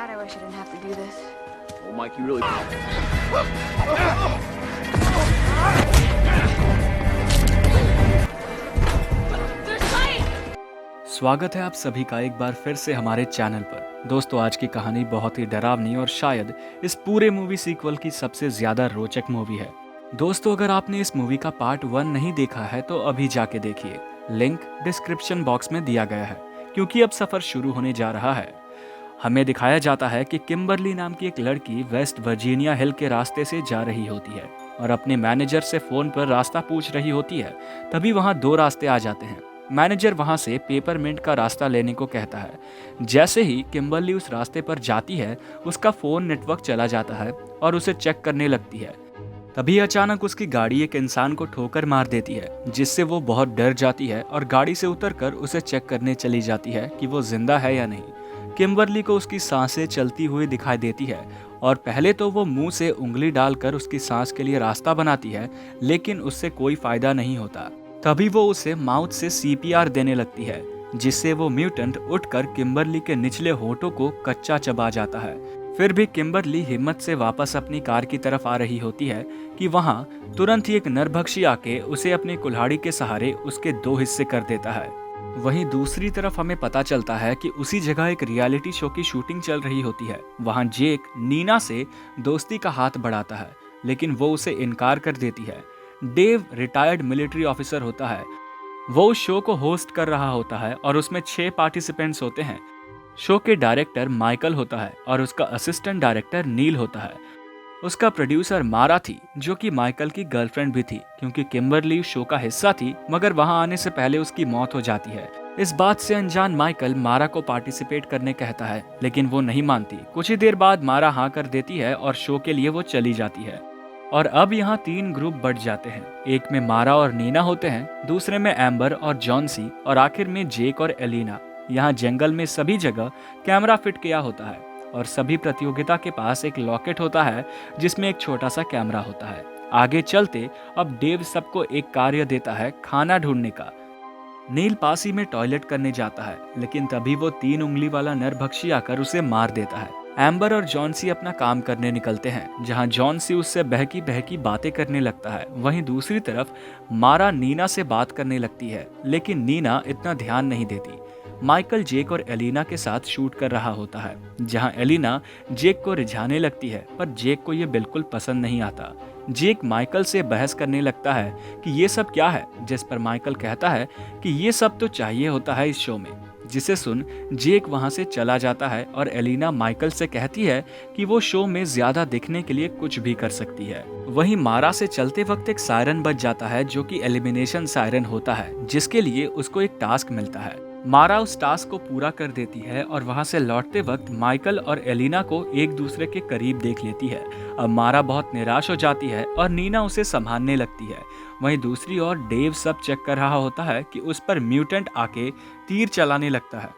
God, I wish I didn't have to do this. Oh, Mike, you really. स्वागत है आप सभी का एक बार फिर से हमारे चैनल पर। दोस्तों, आज की कहानी बहुत ही डरावनी और शायद इस पूरे मूवी सीक्वल की सबसे ज्यादा रोचक मूवी है। दोस्तों, अगर आपने इस मूवी का पार्ट 1 नहीं देखा है तो अभी जाके देखिए, लिंक डिस्क्रिप्शन बॉक्स में दिया गया है, क्योंकि अब सफर शुरू होने जा रहा है। हमें दिखाया जाता है कि किम्बरली नाम की एक लड़की वेस्ट वर्जीनिया हिल के रास्ते से जा रही होती है और अपने मैनेजर से फोन पर रास्ता पूछ रही होती है। तभी वहाँ 2 रास्ते आ जाते हैं। मैनेजर वहाँ से पेपरमिंट का रास्ता लेने को कहता है। जैसे ही किम्बरली उस रास्ते पर जाती है, उसका फोन नेटवर्क चला जाता है और उसे चेक करने लगती है। तभी अचानक उसकी गाड़ी एक इंसान को ठोकर मार देती है, जिससे वो बहुत डर जाती है और गाड़ी से उतरकर उसे चेक करने चली जाती है कि वो जिंदा है या नहीं। किम्बरली को उसकी सांसें चलती हुई दिखाई देती है और पहले तो वो मुंह से उंगली डालकर उसकी सांस के लिए रास्ता बनाती है, लेकिन उससे कोई फायदा नहीं होता। तभी वो उसे माउथ से CPR देने लगती है, जिससे वो म्यूटेंट उठकर किम्बरली के निचले होठों को कच्चा चबा जाता है। फिर भी किम्बरली हिम्मत से वापस अपनी कार की तरफ आ रही होती है कि वहाँ तुरंत ही एक नरभक्षी आके उसे अपनी कुल्हाड़ी के सहारे उसके 2 हिस्से कर देता है। वहीं दूसरी तरफ हमें पता चलता है कि उसी जगह एक रियलिटी शो की शूटिंग चल रही होती है। वहाँ जेक नीना से दोस्ती का हाथ बढ़ाता है, लेकिन वो उसे इनकार कर देती है। डेव रिटायर्ड मिलिट्री ऑफिसर होता है। वो उस शो को होस्ट कर रहा होता है और उसमें 6 पार्टिसिपेंट्स होते हैं। शो के डायरेक्टर माइकल होता है और उसका असिस्टेंट डायरेक्टर नील होता है। उसका प्रोड्यूसर मारा थी, जो कि माइकल की गर्लफ्रेंड भी थी, क्योंकि किम्बरली शो का हिस्सा थी, मगर वहां आने से पहले उसकी मौत हो जाती है। इस बात से अनजान माइकल मारा को पार्टिसिपेट करने कहता है, लेकिन वो नहीं मानती। कुछ ही देर बाद मारा हाँ कर देती है और शो के लिए वो चली जाती है। और अब यहाँ 3 ग्रुप बढ़ जाते हैं। एक में मारा और नीना होते हैं, दूसरे में एम्बर और जॉन्सी, और आखिर में जेक और एलिना। यहाँ जंगल में सभी जगह कैमरा फिट किया होता है और सभी प्रतियोगिता के पास एक लॉकेट होता है, जिसमें एक छोटा सा कैमरा होता है। आगे चलते अब डेव सबको एक कार्य देता है, खाना ढूंढने का। नील पास ही में टॉयलेट करने जाता है, लेकिन तभी वो 3 उंगली वाला नरभक्षी आकर उसे मार देता है। एम्बर और जॉन्सी अपना काम करने निकलते हैं, जहां जॉन्सी उससे बहकी बहकी बातें करने लगता है। वहीं दूसरी तरफ मारा नीना से बात करने लगती है, लेकिन नीना इतना ध्यान नहीं देती। माइकल जेक और एलिना के साथ शूट कर रहा होता है, जहां एलिना जेक को रिझाने लगती है, पर जेक को ये बिल्कुल पसंद नहीं आता। जेक माइकल से बहस करने लगता है कि ये सब क्या है, जिस पर माइकल कहता है कि ये सब तो चाहिए होता है इस शो में। जिसे सुन जेक वहां से चला जाता है और एलिना माइकल से कहती है कि वो शो में ज्यादा दिखने के लिए कुछ भी कर सकती है। वहीं मारा से चलते वक्त एक सायरन बज जाता है, जो कि एलिमिनेशन सायरन होता है, जिसके लिए उसको एक टास्क मिलता है। मारा उस टास्क को पूरा कर देती है और वहां से लौटते वक्त माइकल और एलिना को एक दूसरे के करीब देख लेती है। अब मारा बहुत निराश हो जाती है और नीना उसे संभालने लगती है। वहीं दूसरी ओर डेव सब चेक कर रहा होता है कि उस पर म्यूटेंट आके तीर चलाने लगता है।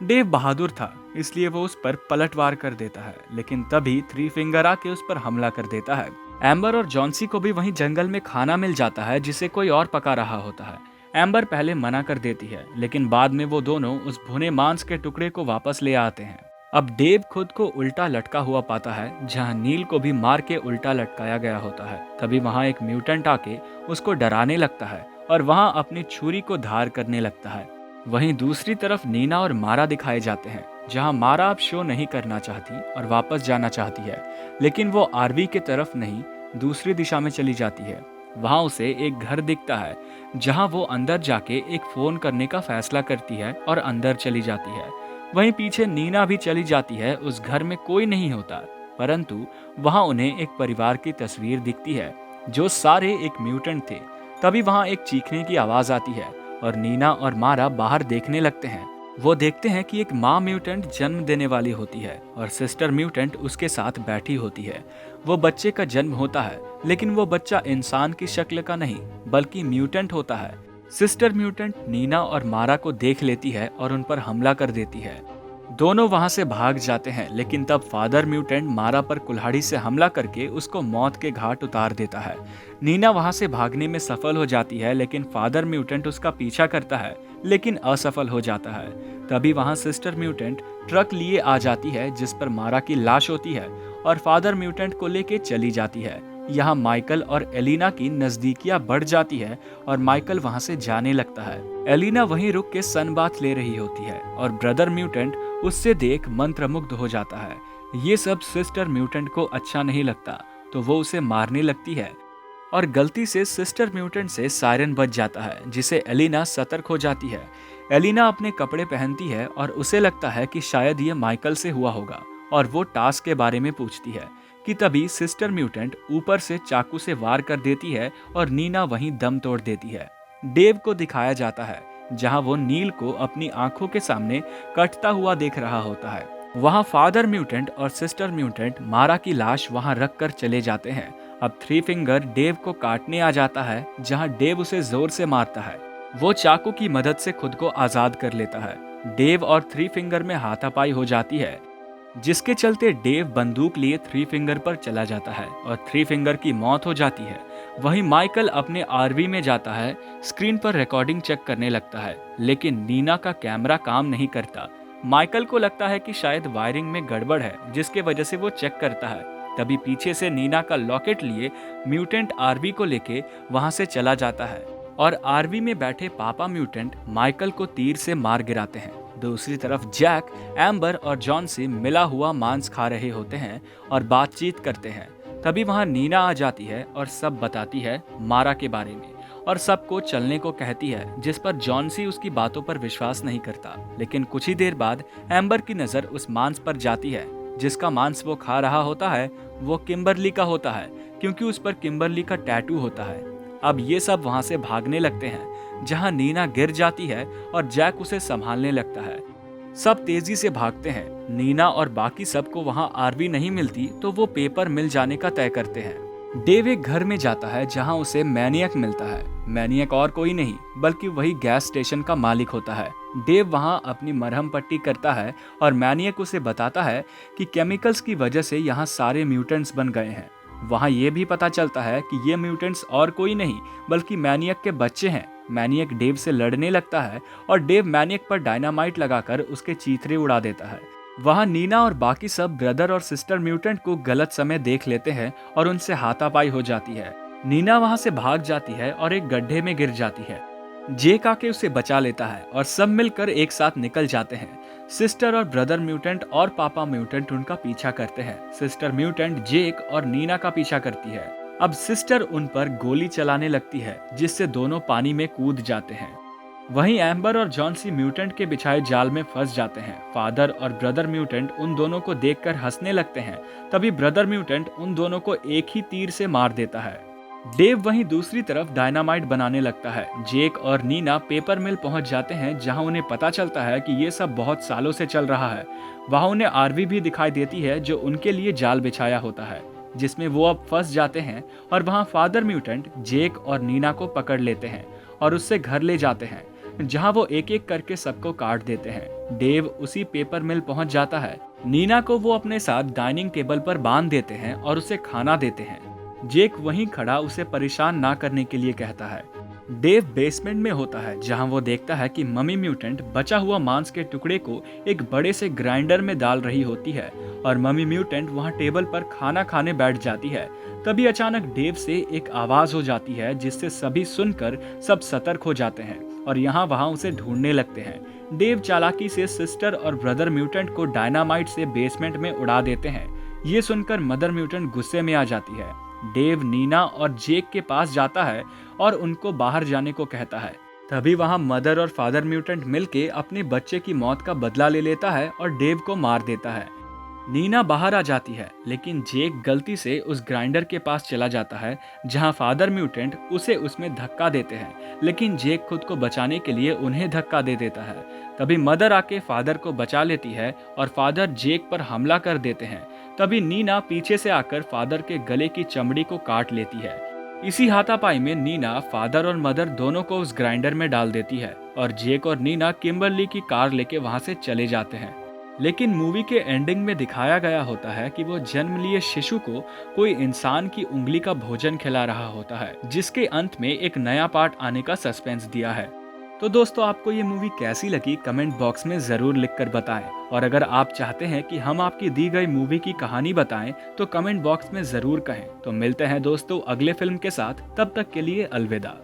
डेव बहादुर था, इसलिए वो उस पर पलटवार कर देता है, लेकिन तभी 3 फिंगर आके उस पर हमला कर देता है। एम्बर और जॉन्सी को भी वहीं जंगल में खाना मिल जाता है, जिसे कोई और पका रहा होता है। एम्बर पहले मना कर देती है, लेकिन बाद में वो दोनों उस भुने मांस के टुकड़े को वापस ले आते हैं। अब डेव खुद को उल्टा लटका हुआ पाता है, जहां नील को भी मार के उल्टा लटकाया गया होता है। तभी वहां एक म्यूटेंट आके उसको डराने लगता है और वहां अपनी छुरी को धार करने लगता है। वहीं दूसरी तरफ नीना और मारा दिखाए जाते हैं, जहां मारा अब शो नहीं करना चाहती और वापस जाना चाहती है, लेकिन वो आरवी की तरफ नहीं, दूसरी दिशा में चली जाती है। वहां उसे एक घर दिखता है, जहां वो अंदर जाके एक फोन करने का फैसला करती है और अंदर चली जाती है। वहीं पीछे नीना भी चली जाती है। उस घर में कोई नहीं होता, परंतु वहां उन्हें एक परिवार की तस्वीर दिखती है, जो सारे एक म्यूटेंट थे। तभी वहां एक चीखने की आवाज आती है और नीना और मारा बाहर देखने लगते हैं। वो देखते हैं कि एक माँ म्यूटेंट जन्म देने वाली होती है और सिस्टर म्यूटेंट उसके साथ बैठी होती है। वो बच्चे का जन्म होता है, लेकिन वो बच्चा इंसान की शक्ल का नहीं, बल्कि म्यूटेंट होता है। सिस्टर म्यूटेंट नीना और मारा को देख लेती है और उन पर हमला कर देती है। दोनों वहां से भाग जाते हैं, लेकिन तब फादर म्यूटेंट मारा पर कुल्हाड़ी से हमला करके उसको मौत के घाट उतार देता है। नीना वहां से भागने में सफल हो जाती है, लेकिन फादर म्यूटेंट उसका पीछा करता है, लेकिन असफल हो जाता है। तभी वहां सिस्टर म्यूटेंट ट्रक लिए आ जाती है, जिस पर मारा की लाश होती है, और फादर म्यूटेंट को लेके चली जाती है। यहाँ माइकल और एलिना की नजदीकियां बढ़ जाती है और माइकल वहां से जाने लगता है। एलिना वहीं रुक के सन बाथ ले रही होती है और ब्रदर म्यूटेंट उससे देख मंत्रमुग्ध हो जाता है। ये सब सिस्टर म्यूटेंट को अच्छा नहीं लगता, तो वो उसे मारने लगती है और गलती से सिस्टर म्यूटेंट से सायरन बज जाता है, जिसे एलिना सतर्क हो जाती है। एलिना अपने कपड़े पहनती है और उसे लगता है कि शायद ये माइकल से हुआ होगा, और वो टास्क के बारे में पूछती है कि तभी सिस्टर म्यूटेंट ऊपर से चाकू से वार कर देती है और नीना वहीं दम तोड़ देती है। डेव को दिखाया जाता है, जहां वो नील को अपनी आंखों के सामने कटता हुआ देख रहा होता है। वहां फादर म्यूटेंट और सिस्टर म्यूटेंट मारा की लाश वहां रख कर चले जाते हैं। अब थ्री फिंगर डेव को काटने आ जाता है, जहां डेव उसे जोर से मारता है। वो चाकू की मदद से खुद को आजाद कर लेता है। डेव और थ्री फिंगर में हाथापाई हो जाती है, जिसके चलते डेव बंदूक लिए थ्री फिंगर पर चला जाता है और थ्री फिंगर की मौत हो जाती है। वहीं माइकल अपने आरवी में जाता है, स्क्रीन पर रिकॉर्डिंग चेक करने लगता है, लेकिन नीना का कैमरा काम नहीं करता। माइकल को लगता है कि शायद वायरिंग में गड़बड़ है, जिसके वजह से वो चेक करता है। तभी पीछे से नीना का लॉकेट लिए म्यूटेंट आरवी को लेके वहां से चला जाता है और आरवी में बैठे पापा म्यूटेंट माइकल को तीर से मार गिराते हैं। दूसरी तरफ जैक, एम्बर और जॉन से मिला हुआ मांस खा रहे होते हैं और बातचीत करते हैं। तभी वहां नीना आ जाती है और सब बताती है मारा के बारे में और सबको चलने को कहती है, जिस पर जॉन सी उसकी बातों पर विश्वास नहीं करता। लेकिन कुछ ही देर बाद एम्बर की नजर उस मांस पर जाती है, जिसका मांस वो खा रहा होता है वो किम्बरली का होता है, क्योंकि उस पर किम्बरली का टैटू होता है। अब ये सब वहां से भागने लगते हैं, जहां नीना गिर जाती है और जैक उसे संभालने लगता है। सब तेजी से भागते हैं। नीना और बाकी सबको वहां आरवी नहीं मिलती, तो वो पेपर मिल जाने का तय करते हैं। डेव एक घर में जाता है, जहां उसे मैनियक मिलता है। मैनियक और कोई नहीं बल्कि वही गैस स्टेशन का मालिक होता है। डेव वहां अपनी मरहम पट्टी करता है और मैनियक उसे बताता है कि केमिकल्स की वजह से यहाँ सारे म्यूटेंट्स बन गए हैं। वहां ये भी पता चलता है कि ये म्यूटेंट्स और कोई नहीं बल्कि मैनियक के बच्चे हैं। मैनियक डेव से लड़ने लगता है और डेव मैनियक पर डायनामाइट लगाकर उसके चीथड़े उड़ा देता है। वहां नीना और बाकी सब ब्रदर और सिस्टर म्यूटेंट को गलत समय देख लेते हैं और उनसे हाथापाई हो जाती है। नीना वहां से भाग जाती है और एक गड्ढे में गिर जाती है। जेक आके उसे बचा लेता है और सब मिलकर एक साथ निकल जाते हैं। सिस्टर और ब्रदर म्यूटेंट और पापा म्यूटेंट उनका पीछा करते हैं। सिस्टर म्यूटेंट जेक और नीना का पीछा करती है। अब सिस्टर उन पर गोली चलाने लगती है, जिससे दोनों पानी में कूद जाते हैं। वहीं एम्बर और जॉन सी म्यूटेंट के बिछाए जाल में फंस जाते हैं। फादर और ब्रदर म्यूटेंट उन दोनों को देखकर हंसने लगते हैं। तभी ब्रदर म्यूटेंट उन दोनों को एक ही तीर से मार देता है। डेव वहीं दूसरी तरफ डायनामाइट बनाने लगता है। जेक और नीना पेपर मिल पहुंच जाते हैं, जहां उन्हें पता चलता है कि ये सब बहुत सालों से चल रहा है। वहां उन्हें आरवी भी दिखाई देती है, जो उनके लिए जाल बिछाया होता है, जिसमें वो अब फंस जाते हैं। और वहां फादर म्यूटेंट जेक और नीना को पकड़ लेते हैं और उससे घर ले जाते हैं, जहां वो एक एक करके सबको काट देते हैं। डेव उसी पेपर मिल पहुंच जाता है। नीना को वो अपने साथ डाइनिंग टेबल पर बांध देते हैं और उसे खाना देते हैं। जेक वहीं खड़ा उसे परेशान ना करने के लिए कहता है। डेव बेसमेंट में होता है, जहां वो देखता है कि मम्मी म्यूटेंट बचा हुआ मांस के टुकड़े को एक बड़े से ग्राइंडर में डाल रही होती है और मम्मी म्यूटेंट वहां टेबल पर खाना खाने बैठ जाती है। तभी अचानक डेव से एक आवाज हो जाती है, जिससे सभी सुनकर सब सतर्क हो जाते हैं और यहाँ वहां उसे ढूंढने लगते हैं। डेव चालाकी से सिस्टर और ब्रदर म्यूटेंट को डायनामाइट से बेसमेंट में उड़ा देते हैं। ये सुनकर मदर म्यूटेंट गुस्से में आ जाती है। डेव नीना और जेक के पास जाता है और उनको बाहर जाने को कहता है। तभी वहां मदर और फादर म्यूटेंट मिलके अपने बच्चे की मौत का बदला ले लेता है और डेव को मार देता है। नीना बाहर आ जाती है, लेकिन जेक गलती से उस ग्राइंडर के पास चला जाता है, जहां फादर म्यूटेंट उसे उसमें धक्का देते हैं, लेकिन जेक खुद को बचाने के लिए उन्हें धक्का दे देता है। तभी मदर आके फादर को बचा लेती है और फादर जेक पर हमला कर देते हैं। तभी नीना पीछे से आकर फादर के गले की चमड़ी को काट लेती है। इसी हाथापाई में नीना फादर और मदर दोनों को उस ग्राइंडर में डाल देती है और जेक और नीना किम्बरली की कार लेके वहां से चले जाते हैं। लेकिन मूवी के एंडिंग में दिखाया गया होता है कि वो जन्म लिए शिशु को कोई इंसान की उंगली का भोजन खिला रहा होता है, जिसके अंत में एक नया पार्ट आने का सस्पेंस दिया है। तो दोस्तों, आपको ये मूवी कैसी लगी कमेंट बॉक्स में जरूर लिखकर बताएं। और अगर आप चाहते हैं कि हम आपकी दी गई मूवी की कहानी बताएं तो कमेंट बॉक्स में जरूर कहें। तो मिलते हैं दोस्तों अगले फिल्म के साथ, तब तक के लिए अलविदा।